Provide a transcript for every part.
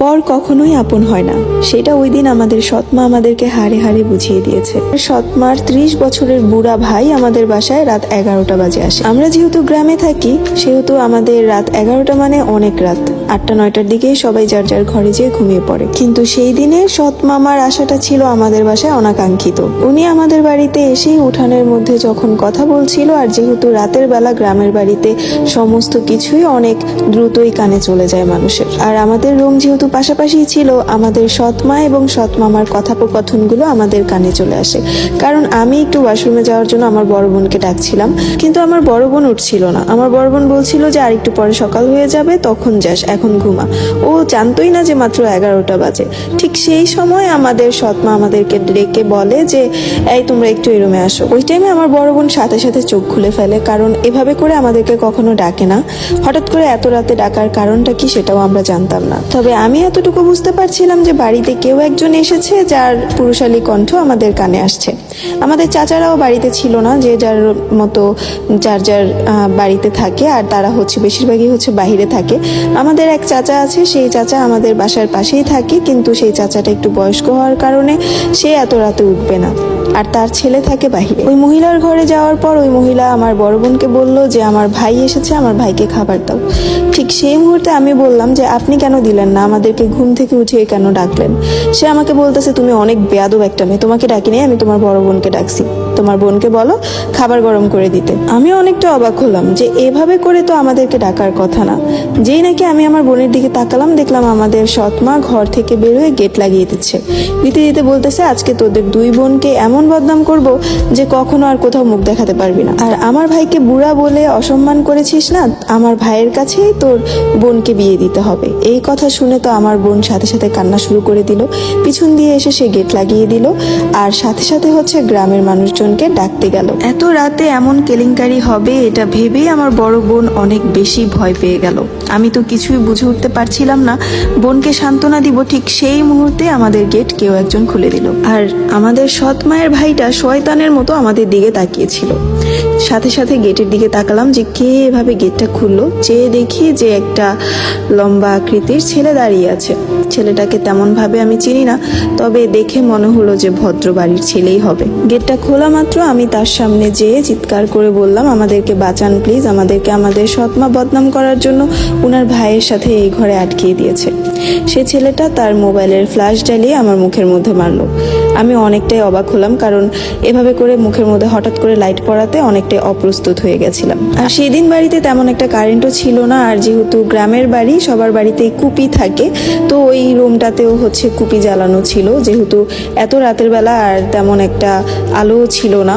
পর কখনোই আপন হয় না, সেটা ওই দিন আমাদের সৎমা আমাদেরকে হাড়ে হাড়ে বুঝিয়ে দিয়েছে। সৎমার 30 বছরের বুড়া ভাই আমাদের বাসায় রাত 11টা বাজে আসে। আমরা যেহেতু গ্রামে থাকি সেহেতু আমাদের রাত 11টা মানে অনেক রাত। 8টা-9টার দিকেই সবাই যার যার ঘরে যেয়ে ঘুমিয়ে পড়ে। কিন্তু সেই দিনে সৎ মামার আশাটা ছিল আমাদের বাসায় অনাকাঙ্ক্ষিত। উনি আমাদের বাড়িতে এসেই উঠানের মধ্যে যখন কথা বলছিল, আর যেহেতু রাতের বেলা গ্রামের বাড়িতে সমস্ত কিছুই অনেক দ্রুতই কানে চলে যায় মানুষের, আর আমাদের রুম যেহেতু পাশাপাশি ছিল, আমাদের সৎমা এবং সৎ মামার কথোপকথনগুলো আমাদের কানে চলে আসে। কারণ আমি একটু ওয়াশরুমে যাওয়ার জন্য আমার বড় বোনকে ডাকছিলাম, কিন্তু আমার বড় বোন উঠছিল না। আমার বড় বোন বলছিল যে আর একটু পরে সকাল হয়ে যাবে, তখন যাস, এখন ঘুমা। ও জানতোই না যে মাত্র 11টা বাজে। ঠিক সেই সময় আমাদের সৎমা আমাদেরকে ডেকে বলে যে এই তোমরা একটু এই রুমে আসো। ওই টাইমে আমার বড় বোন সাথে সাথে চোখ খুলে ফেলে, কারণ এভাবে করে আমাদেরকে কখনো ডাকে না। হঠাৎ করে এত রাতে ডাকার কারণটা কি সেটাও আমরা জানতাম না। তবে আমি এতটুকু বুঝতে পারছিলাম যে বাড়িতে কেউ একজন এসেছে যার পুরুষালী কণ্ঠ আমাদের কানে আসছে। আমাদের চাচারাও বাড়িতে ছিল না, যে যার মতো যার যার বাড়িতে থাকে, আর তারা বেশিরভাগই বাইরে থাকে। আমাদের এক চাচা আছে, সেই চাচা আমাদের বাসার পাশেই থাকে, কিন্তু সেই চাচাটা একটু বয়স্ক হওয়ার কারণে সে এত রাতে উঠবে না, আর তার ছেলে থাকে বাহিরে। ওই মহিলার ঘরে যাওয়ার পর ওই মহিলা আমার বড় বোনকে বলল যে আমার ভাই এসেছে, আমার ভাইকে খাবার দাও। ঠিক সেই মুহূর্তে আমি বললাম যে আপনি কেন দিলেন না, আমাদেরকে ঘুম থেকে উঠিয়ে কেন ডাকলেন? সে আমাকে বলতেছে তুমি অনেক বেয়াদব একটা মেয়ে, তোমাকে ডাকিনি, আমি তোমার বড় বোনকে ডাকছি, তোমার বোনকে বলো খাবার গরম করে দিতে। আমি অনেকটা অবাক হলাম যে এভাবে করে তো আমাদেরকে ডাকার কথা না। যেই নাকি আমি আমার বোনের দিকে তাকালাম, দেখলাম আমাদের সৎমা ঘর থেকে বের হয়ে গেট লাগিয়ে দিচ্ছে। দিতে দিতে বলতেছে আজকে তোদের দুই বোনকে এমন বদনাম করব যে কখনো আর কোথাও মুখ দেখাতে পারবি না। আর আমার ভাইকে বুড়া বলে অসম্মান করেছিস না, আমার ভাইয়ের কাছেই তোর বোনকে বিয়ে দিতে হবে। এই কথা শুনে তো আমার বোন সাথে সাথে কান্না শুরু করে দিল। পিছন দিয়ে এসে সে গেট লাগিয়ে দিল, আর সাথে সাথে গ্রামের মানুষজনকে ডাকতে গেল। এত রাতে এমন কেলেঙ্কারি হবে এটা ভেবেই আমার বড় বোন অনেক বেশি ভয় পেয়ে গেল। আমি তো কিছুই বুঝে উঠতে পারছিলাম না বোনকে সান্ত্বনা দিব। ঠিক সেই মুহূর্তে আমাদের গেট কেউ একজন খুলে দিল, আর আমাদের সৎ মায়ের ভাইটা শয়তানের মতো আমাদের দিকে তাকিয়েছিল। সাথে সাথে গেটের দিকে তাকালাম যে কে এভাবে গেটটা খুললো। চেয়ে দেখি যে একটা লম্বা আকৃতির ছেলে দাঁড়িয়ে আছে। ছেলেটাকে তেমন ভাবে আমি চিনি না, তবে দেখে মনে হলো যে ভদ্র বাড়ির ছেলেই হবে। গেটটা খোলা মাত্র আমি তার সামনে যেয়ে চিৎকার করে বললাম আমাদেরকে বাঁচান প্লিজ, আমাদেরকে আমাদের সৎমা বদনাম করার জন্য উনার ভাইয়ের সাথে এই ঘরে আটকিয়ে দিয়েছে। সে ছেলেটা তার মোবাইলের ফ্ল্যাশ জ্বালিয়ে আমার মুখের মধ্যে মারলো। আমি অনেকটাই অবাক হলাম, কারণ এভাবে করে মুখের মধ্যে হঠাৎ করে লাইট পড়াতে অনেকটাই অপ্রস্তুত হয়ে গেছিলাম। আর সেদিন বাড়িতে তেমন একটা কারেন্টও ছিল না, আর যেহেতু গ্রামের বাড়ি সবার বাড়িতেই কুপি থাকে, তো ওই রুমটাতেও কুপি জ্বালানো ছিল। যেহেতু এত রাতের বেলা আর তেমন একটা আলোও ছিল না,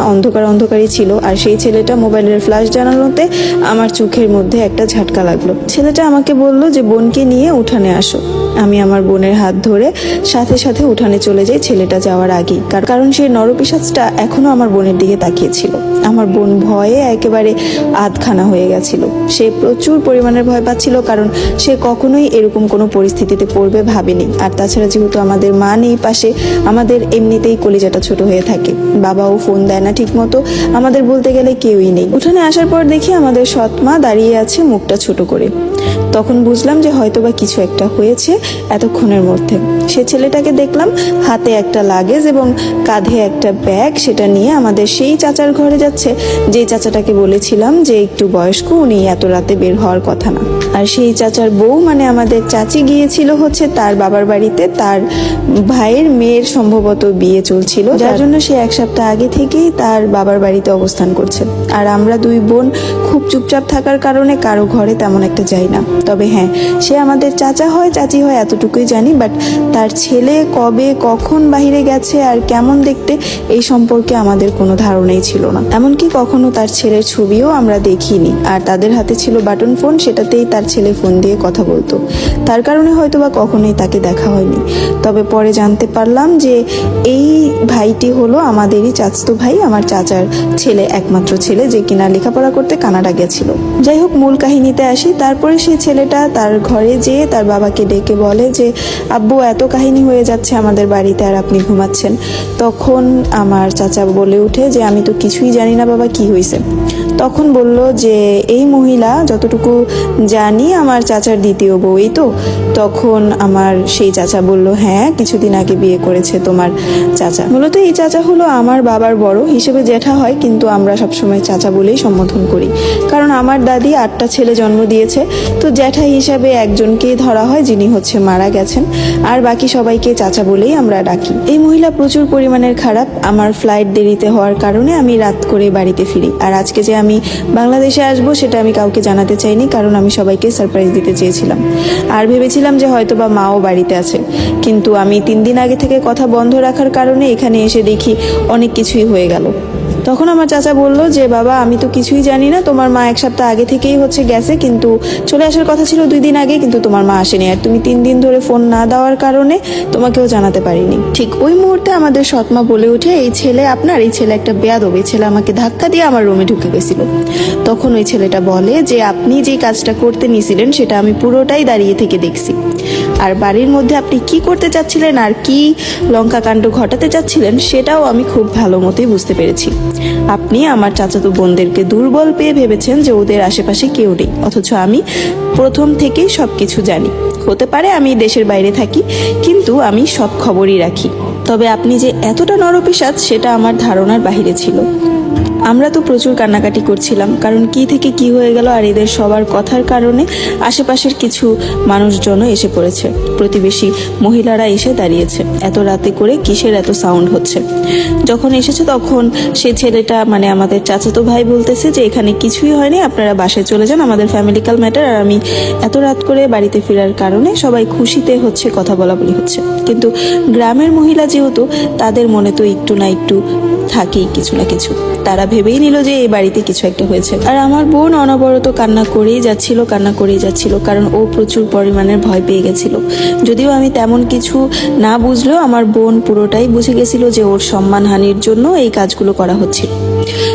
অন্ধকারই ছিল। আর সেই ছেলেটা মোবাইলের ফ্ল্যাশ জ্বালানোতে আমার চোখের মধ্যে একটা ঝাটকা লাগলো। ছেলেটা আমাকে বলল যে বোনকে নিয়ে উঠানে আসো। আমি আমার বোনের হাত ধরে সাথে সাথে উঠানে চলে যাই ছেলেটা যাওয়ার আগেই, কারণ সেই নরপিশাচটা এখনো আমার বোনের দিকে তাকিয়েছিল। আমার বোন ভয়ে একেবারে আধখানা হয়ে গেছিল। সে প্রচুর পরিমাণের ভয় পাচ্ছিল, কারণ সে কখনোই এরকম কোনো পরিস্থিতিতে পড়বে ভাবেনি। আর তাছাড়া যেহেতু আমাদের মা নেই পাশে, আমাদের এমনিতেই কলিজাটা ছোট হয়ে থাকে। বাবাও ফোন দেয় না ঠিক মতো, আমাদের বলতে গেলে কেউই নেই। উঠানে আসার পর দেখি আমাদের সৎ মা দাঁড়িয়ে আছে মুখটা ছোট করে। তখন বুঝলাম যে হয়তোবা কিছু একটা হয়েছে এতক্ষণের মধ্যে। সে ছেলেটাকে দেখলাম হাতে একটা লাগেজ এবং কাঁধে একটা ব্যাগ, সেটা নিয়ে আমাদের সেই চাচার ঘরে যাচ্ছে, যে চাচাটাকে বলেছিলাম যে একটু বয়স্ক, উনি এত রাতে বের হওয়ার কথা না। আর সেই চাচার বউ মানে আমাদের চাচি গিয়েছিল তার বাবার বাড়িতে, তার ভাইয়ের মেয়ের সম্ভবত বিয়ে চলছিল, যার জন্য সে এক সপ্তাহ আগে থেকেই তার বাবার বাড়িতে অবস্থান করছে। আর আমরা দুই বোন খুব চুপচাপ থাকার কারণে কারো ঘরে তেমন একটা যাই না। তবে হ্যাঁ, সে আমাদের চাচা হয় চাচি হয় এতটুকুই জানি, বাট তার ছেলে কবে কখন বাহিরে গেছে আর কেমন দেখতে এই সম্পর্কে আমাদের কোনো ধারণাই ছিল না। এমনকি কখনো তার ছেলের ছবিও আমরা দেখিনি। আর তাদের হাতে ছিল বাটন ফোন, সেটাতেই তার ছেলে ফোন দিয়ে কথা বলতো। তার কারণে হয়তোবা কখনোই তাকে দেখা হয়নি। তবে পরে জানতে পারলাম যে এই ভাইটি হলো আমাদেরই চাচাতো ভাই, আমার চাচার ছেলে, একমাত্র ছেলে, যে কিনা লেখাপড়া করতে কানাডা গেছিল। যাই হোক, মূল কাহিনীতে আসি। তারপরে সেই ছেলেটা তার ঘরে যেয়ে তার বাবাকে ডেকে বলে যে আব্বু, এত কাহিনী হয়ে যাচ্ছে আমাদের বাড়িতে আর আপনি ঘুমাচ্ছেন। তখন আমার চাচা বলে উঠে যে আমি তো কিছুই জানি না বাবা, কি হয়েছে। তখন বলল যে এই মহিলা, যতটুকু জানি আমার চাচার দ্বিতীয় বউই তো। তখন আমার সেই চাচা বলল হ্যাঁ, কিছুদিন আগে বিয়ে করেছে তোমার চাচা। মূলত এই চাচা হলো আমার বাবার বড়, হিসেবে জ্যাঠা হয়, কিন্তু আমরা সবসময় চাচা বলেই সম্বোধন করি, কারণ আমার দাদি 8টা ছেলে জন্ম দিয়েছে। তো জ্যাঠা হিসাবে একজনকেই ধরা হয়, যিনি হচ্ছে মারা গেছেন, আর বাকি সবাইকে চাচা বলেই আমরা ডাকি। এই মহিলা প্রচুর পরিমাণের খারাপ। আমার ফ্লাইট দেরিতে হওয়ার কারণে আমি রাত করে বাড়িতে ফিরি, আর আজকে যে আমি বাংলাদেশে আসবো সেটা আমি কাউকে জানাতে চাইনি, কারণ আমি সবাইকে সারপ্রাইজ দিতে চেয়েছিলাম। আর ভেবেছিলাম যে হয়তো বা মাও বাড়িতে আছে, কিন্তু আমি 3 দিন আগে থেকে কথা বন্ধ রাখার কারণে এখানে এসে দেখি অনেক কিছুই হয়ে গেল। তখন আমার চাচা বলল যে বাবা, আমি তো কিছুই জানি না, তোমার মা 1 সপ্তাহ আগে থেকেই হচ্ছে গেছে, কিন্তু চলে আসার কথা ছিল 2 দিন আগে, কিন্তু তোমার মা আসেনি, আর তুমি 3 দিন ধরে ফোন না দেওয়ার কারণে তোমাকেও জানাতে পারিনি। ঠিক ওই মুহূর্তে আমাদের সৎমা বলে উঠে, এই ছেলে একটা বেয়াদব, এই ছেলে আমাকে ধাক্কা দিয়ে আমার রুমে ঢুকে গেছিল। তখন ওই ছেলেটা বলে যে আপনি যে কাজটা করতে নিয়েছিলেন সেটা আমি পুরোটাই দাঁড়িয়ে থেকে দেখছি, আর বাড়ির মধ্যে আপনি কি করতে চাচ্ছিলেন আর কি লঙ্কা কাণ্ড ঘটাতে চাচ্ছিলেন সেটাও আমি খুব ভালো মতোই বুঝতে পেরেছি। আপনি আমার চাচাতো বোনদেরকে দুর্বল পেয়ে ভেবেছেন যে ওদের আশেপাশে কেউ নেই, অথচ আমি প্রথম থেকেই সবকিছু জানি। হতে পারে আমি দেশের বাইরে থাকি, কিন্তু আমি সব খবরই রাখি। তবে আপনি যে এতটা নরপিশাচ সেটা আমার ধারণার বাইরে ছিল। আমরা তো প্রচুর কান্নাকাটি করছিলাম, কারণ কি থেকে কি হয়ে গেল, আর এদের সবার কথার কারণে আশেপাশের কিছু মানুষজনও এসে পড়েছে। প্রতিবেশী মহিলারা এসে দাঁড়িয়েছে, এত রাতে করে কিসের এত সাউন্ড হচ্ছে। যখন এসেছে তখন সে ছেলেটা, মানে আমাদের চাচাতো ভাই, বলতেছে যে এখানে কিছুই হয়নি, আপনারা বাসায় চলে যান, আমাদের ফ্যামিলিক্যাল ম্যাটার। আর আমি এত রাত করে বাড়িতে ফেরার কারণে সবাই খুশিতে হচ্ছে, কথা বলাবলি হচ্ছে। কিন্তু গ্রামের মহিলা যেহেতু, তাদের মনে তো একটু না একটু থাকেই কিছু না কিছু। তারা ভেবেই নিল যে এই বাড়িতে কিছু একটা হয়েছে। আর আমার বোন অনবরত কান্না করেই যাচ্ছিল, কারণ ও প্রচুর পরিমাণের ভয় পেয়ে গেছিল। যদিও আমি তেমন কিছু না বুঝলেও আমার বোন পুরোটাই বুঝে গেছিল যে ওর সম্মানহানির জন্য এই কাজগুলো করা হচ্ছিল।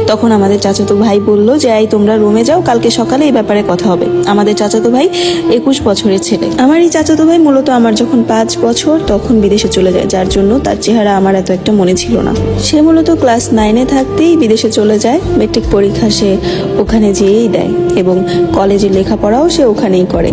তখন আমাদের চাচাতো ভাই বলল যে এই তোমরা রুমে যাও, কালকে সকালে এই ব্যাপারে কথা হবে। আমাদের চাচাতো ভাই 21 বছরের ছেলে। আমার এই চাচাতো ভাই মূলত আমার যখন 5 বছর তখন বিদেশে চলে যায়, যার জন্য তার চেহারা আমার এত একটা মনে ছিল না। সে মূলত ক্লাস 9-এ থাকতেই বিদেশে চলে যায়। মেট্রিক পরীক্ষা সে ওখানে যেয়েই দেয়, এবং কলেজের লেখাপড়াও সে ওখানেই করে।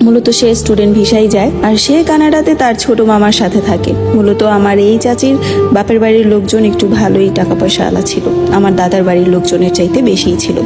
মূলত সে স্টুডেন্ট ভিসায় যায়, আর সে কানাডাতে তার ছোট মামার সাথে থাকে। মূলত আমার এই চাচির বাপের বাড়ির লোকজন একটু ভালোই টাকা পয়সা আলা ছিল, আমার দাদার বাড়ির লোকজনের চাইতে বেশিই ছিল।